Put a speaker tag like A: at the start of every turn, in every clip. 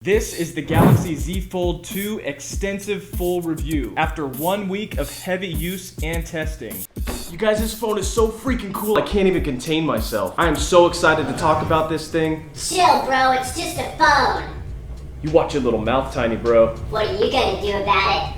A: This is the Galaxy Z Fold 2 extensive full review after 1 week of heavy use and testing.
B: You guys, this phone is so freaking cool, I can't even contain myself. I am so excited to talk about this thing.
C: Chill, bro, it's just a phone.
B: You watch your little mouth, tiny bro.
C: What are you gonna do about it?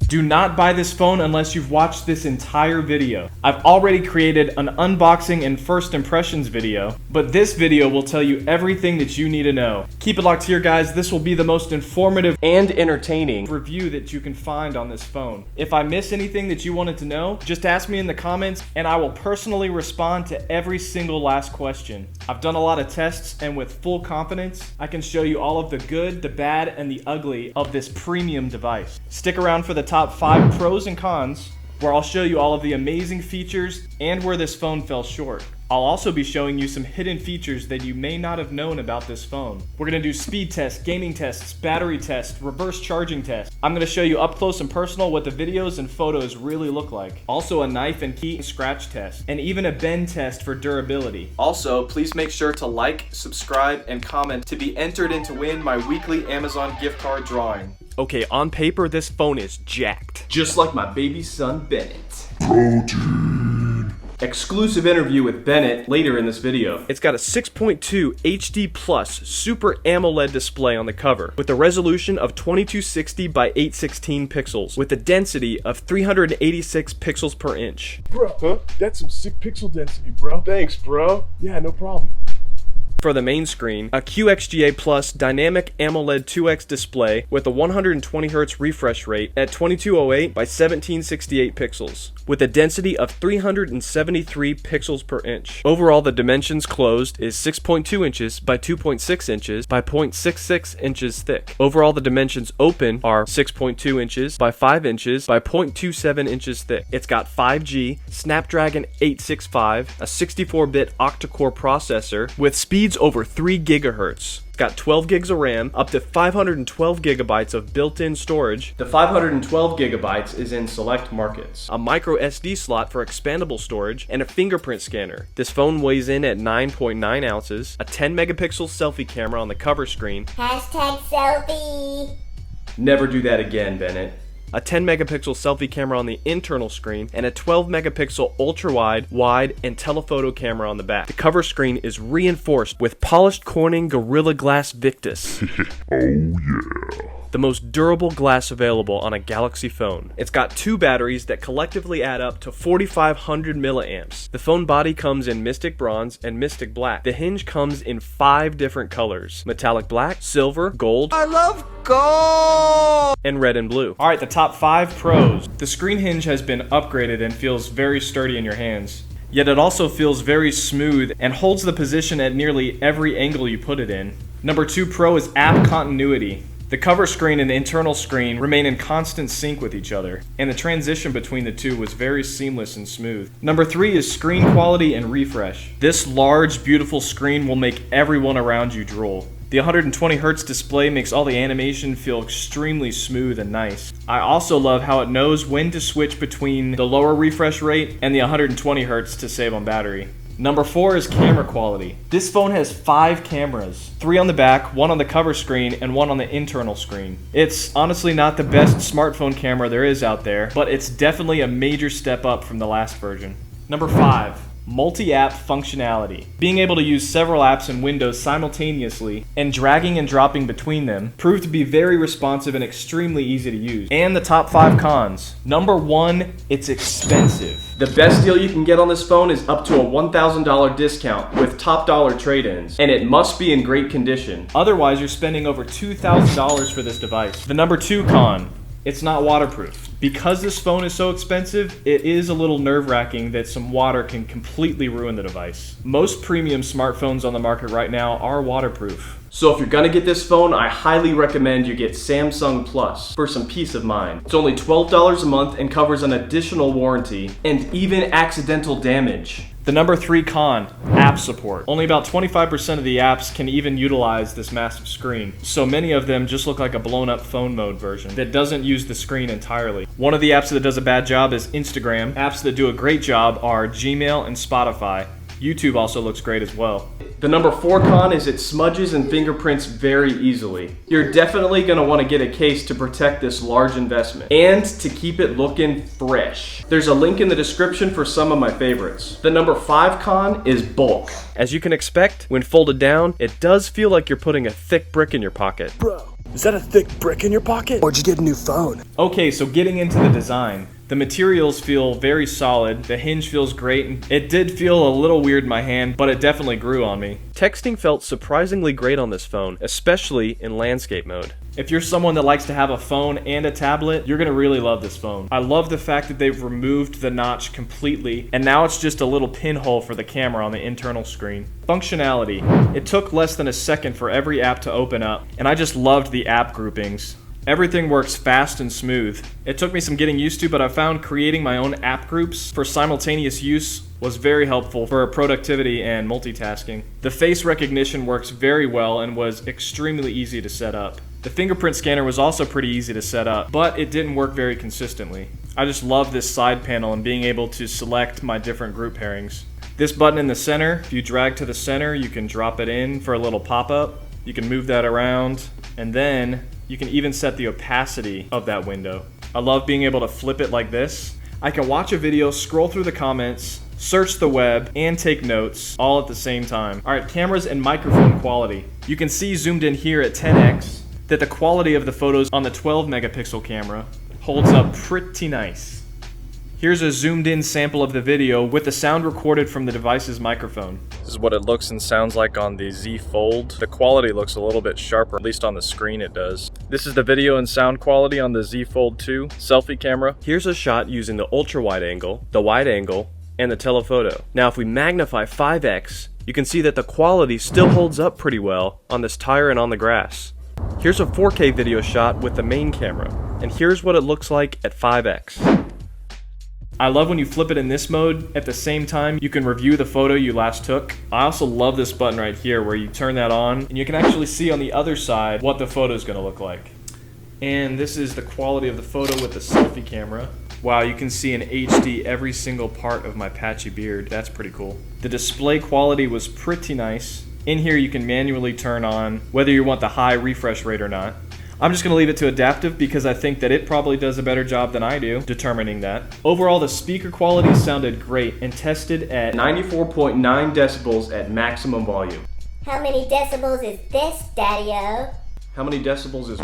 A: Do not buy this phone unless you've watched this entire video. I've already created an unboxing and first impressions video, but this video will tell you everything that you need to know. Keep it locked here, guys. This will be the most informative
B: And entertaining
A: review that you can find on this phone. If I miss anything that you wanted to know, just ask me in the comments and I will personally respond to every single last question. I've done a lot of tests, and with full confidence, I can show you all of the good, the bad, and the ugly of this premium device. Stick around for the top 5 pros and cons, where I'll show you all of the amazing features and where this phone fell short. I'll also be showing you some hidden features that you may not have known about this phone. We're going to do speed tests, gaming tests, battery tests, reverse charging tests. I'm going to show you up close and personal what the videos and photos really look like. Also a knife and key scratch test, and even a bend test for durability.
B: Also, please make sure to like, subscribe, and comment to be entered in to win my weekly Amazon gift card drawing.
A: Okay, on paper, this phone is jacked.
B: Just like my baby son, Bennett. Protein. Exclusive interview with Bennett later in this video.
A: It's got a 6.2 HD Plus Super AMOLED display on the cover with a resolution of 2260 by 816 pixels with a density of 386 pixels per inch.
D: Bro, huh? That's some sick pixel density, bro.
B: Thanks, bro.
D: Yeah, no problem.
A: For the main screen, a QXGA Plus Dynamic AMOLED 2X display with a 120Hz refresh rate at 2208 by 1768 pixels, with a density of 373 pixels per inch. Overall, the dimensions closed is 6.2 inches by 2.6 inches by 0.66 inches thick. Overall, the dimensions open are 6.2 inches by 5 inches by 0.27 inches thick. It's got 5G, Snapdragon 865, a 64-bit octa-core processor with speeds over 3 gigahertz. It's got 12 gigs of RAM, up to 512 gigabytes of built-in storage.
B: The 512 gigabytes is in select markets.
A: A micro SD slot for expandable storage, and a fingerprint scanner. This phone weighs in at 9.9 ounces, a 10 megapixel selfie camera on the cover screen,
C: Hashtag selfie.
B: Never do that again, Bennett.
A: a 10 megapixel selfie camera on the internal screen, and a 12 megapixel ultra-wide, wide, and telephoto camera on the back. The cover screen is reinforced with polished Corning Gorilla Glass Victus.
D: Oh yeah.
A: The most durable glass available on a Galaxy phone. It's got 2 batteries that collectively add up to 4,500 milliamps. The phone body comes in Mystic Bronze and Mystic Black. The hinge comes in 5 different colors: metallic black, silver, gold,
E: I love gold!
A: and red and blue. Alright, the top 5 pros. The screen hinge has been upgraded and feels very sturdy in your hands. Yet it also feels very smooth and holds the position at nearly every angle you put it in. Number 2 pro is app continuity. The cover screen and the internal screen remain in constant sync with each other, and the transition between the two was very seamless and smooth. Number 3 is screen quality and refresh. This large, beautiful screen will make everyone around you drool. The 120Hz display makes all the animation feel extremely smooth and nice. I also love how it knows when to switch between the lower refresh rate and the 120Hz to save on battery. Number 4 is camera quality. This phone has 5 cameras, 3 on the back, 1 on the cover screen, and 1 on the internal screen. It's honestly not the best smartphone camera there is out there, but it's definitely a major step up from the last version. Number 5. Multi-app functionality. Being able to use several apps and windows simultaneously and dragging and dropping between them proved to be very responsive and extremely easy to use. And the top 5 cons. Number 1, it's expensive.
B: The best deal you can get on this phone is up to a $1,000 discount with top dollar trade-ins, and it must be in great condition.
A: Otherwise, you're spending over $2,000 for this device. The number 2 con. It's not waterproof. Because this phone is so expensive, it is a little nerve-wracking that some water can completely ruin the device. Most premium smartphones on the market right now are waterproof.
B: So if you're gonna get this phone, I highly recommend you get Samsung Plus for some peace of mind. It's only $12 a month and covers an additional warranty and even accidental damage.
A: The number 3 con, app support. Only about 25% of the apps can even utilize this massive screen, so many of them just look like a blown up phone mode version that doesn't use the screen entirely. One of the apps that does a bad job is Instagram. Apps that do a great job are Gmail and Spotify. YouTube also looks great as well.
B: The number 4 con is it smudges and fingerprints very easily. You're definitely going to want to get a case to protect this large investment and to keep it looking fresh. There's a link in the description for some of my favorites. The number 5 con is bulk.
A: As you can expect, when folded down, it does feel like you're putting a thick brick in your pocket.
D: Bro, is that a thick brick in your pocket? Or did you get a new phone?
A: Okay, so getting into the design. The materials feel very solid, the hinge feels great. It did feel a little weird in my hand, but it definitely grew on me. Texting felt surprisingly great on this phone, especially in landscape mode. If you're someone that likes to have a phone and a tablet, you're gonna really love this phone. I love the fact that they've removed the notch completely, and now it's just a little pinhole for the camera on the internal screen. Functionality. It took less than a second for every app to open up, and I just loved the app groupings. Everything works fast and smooth. It took me some getting used to, but I found creating my own app groups for simultaneous use was very helpful for productivity and multitasking. The face recognition works very well and was extremely easy to set up. The fingerprint scanner was also pretty easy to set up, but it didn't work very consistently. I just love this side panel and being able to select my different group pairings. This button in the center, if you drag to the center, you can drop it in for a little pop-up. You can move that around, and then you can even set the opacity of that window. I love being able to flip it like this. I can watch a video, scroll through the comments, search the web, and take notes all at the same time. Alright, cameras and microphone quality. You can see zoomed in here at 10x that the quality of the photos on the 12 megapixel camera holds up pretty nice. Here's a zoomed in sample of the video with the sound recorded from the device's microphone. This is what it looks and sounds like on the Z Fold. The quality looks a little bit sharper, at least on the screen it does. This is the video and sound quality on the Z Fold 2 selfie camera. Here's a shot using the ultra wide angle, the wide angle, and the telephoto. Now if we magnify 5x, you can see that the quality still holds up pretty well on this tire and on the grass. Here's a 4K video shot with the main camera, and here's what it looks like at 5x. I love when you flip it in this mode. At the same time, you can review the photo you last took. I also love this button right here where you turn that on and you can actually see on the other side what the photo is going to look like. And this is the quality of the photo with the selfie camera. Wow, you can see in HD every single part of my patchy beard. That's pretty cool. The display quality was pretty nice. In here you can manually turn on whether you want the high refresh rate or not. I'm just going to leave it to adaptive because I think that it probably does a better job than I do determining that. Overall, the speaker quality sounded great and tested at
B: 94.9 decibels at maximum volume.
C: How many decibels is this, Daddy-O?
B: How many decibels is...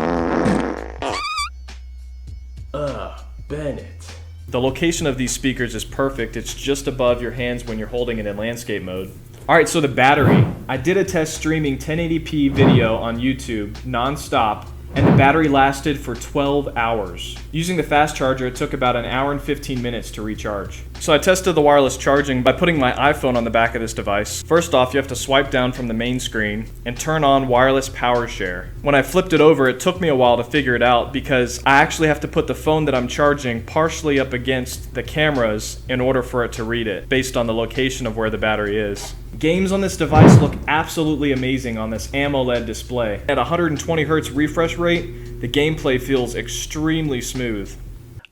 B: Bennett.
A: The location of these speakers is perfect. It's just above your hands when you're holding it in landscape mode. Alright, so the battery. I did a test streaming 1080p video on YouTube non-stop, and the battery lasted for 12 hours. Using the fast charger, it took about an hour and 15 minutes to recharge. So I tested the wireless charging by putting my iPhone on the back of this device. First off, you have to swipe down from the main screen and turn on wireless power share. When I flipped it over, it took me a while to figure it out because I actually have to put the phone that I'm charging partially up against the cameras in order for it to read it, based on the location of where the battery is. Games on this device look absolutely amazing on this AMOLED display. At 120 Hz refresh rate, the gameplay feels extremely smooth.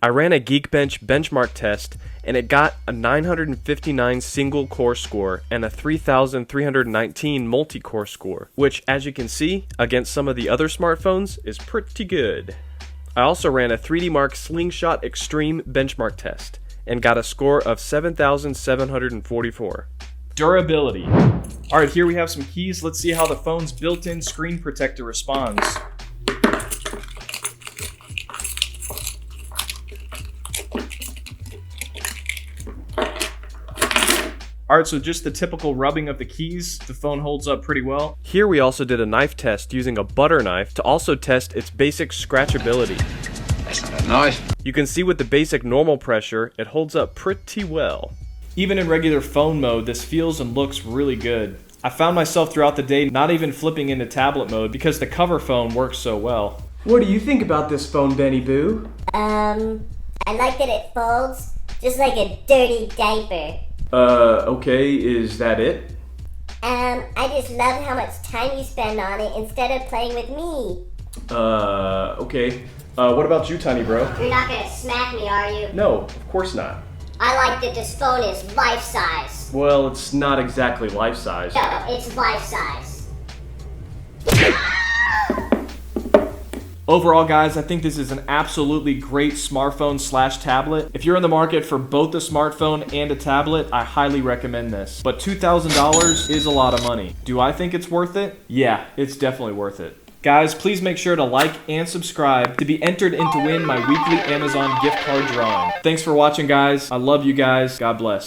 A: I ran a Geekbench benchmark test and it got a 959 single core score and a 3,319 multi-core score, which as you can see, against some of the other smartphones, is pretty good. I also ran a 3D Mark Slingshot Extreme benchmark test and got a score of 7,744. Durability. Alright, here we have some keys. Let's see how the phone's built-in screen protector responds. Alright, so just the typical rubbing of the keys, the phone holds up pretty well. Here we also did a knife test using a butter knife to also test its basic scratchability.
E: That's not a knife.
A: You can see with the basic normal pressure, it holds up pretty well. Even in regular phone mode, this feels and looks really good. I found myself throughout the day not even flipping into tablet mode because the cover phone works so well.
B: What do you think about this phone, Benny Boo?
C: I like that it folds just like a dirty diaper.
B: Okay, is that it?
C: I just love how much time you spend on it instead of playing with me.
B: Okay. What about you, Tiny Bro?
C: You're not gonna smack me, are you?
B: No, of course not.
C: I like that this phone is life size.
B: Well, it's not exactly life size.
C: No, it's life size.
A: Overall, guys, I think this is an absolutely great smartphone / tablet. If you're in the market for both a smartphone and a tablet, I highly recommend this. But $2,000 is a lot of money. Do I think it's worth it? Yeah, it's definitely worth it. Guys, please make sure to like and subscribe to be entered in to win my weekly Amazon gift card drawing. Thanks for watching, guys. I love you guys. God bless.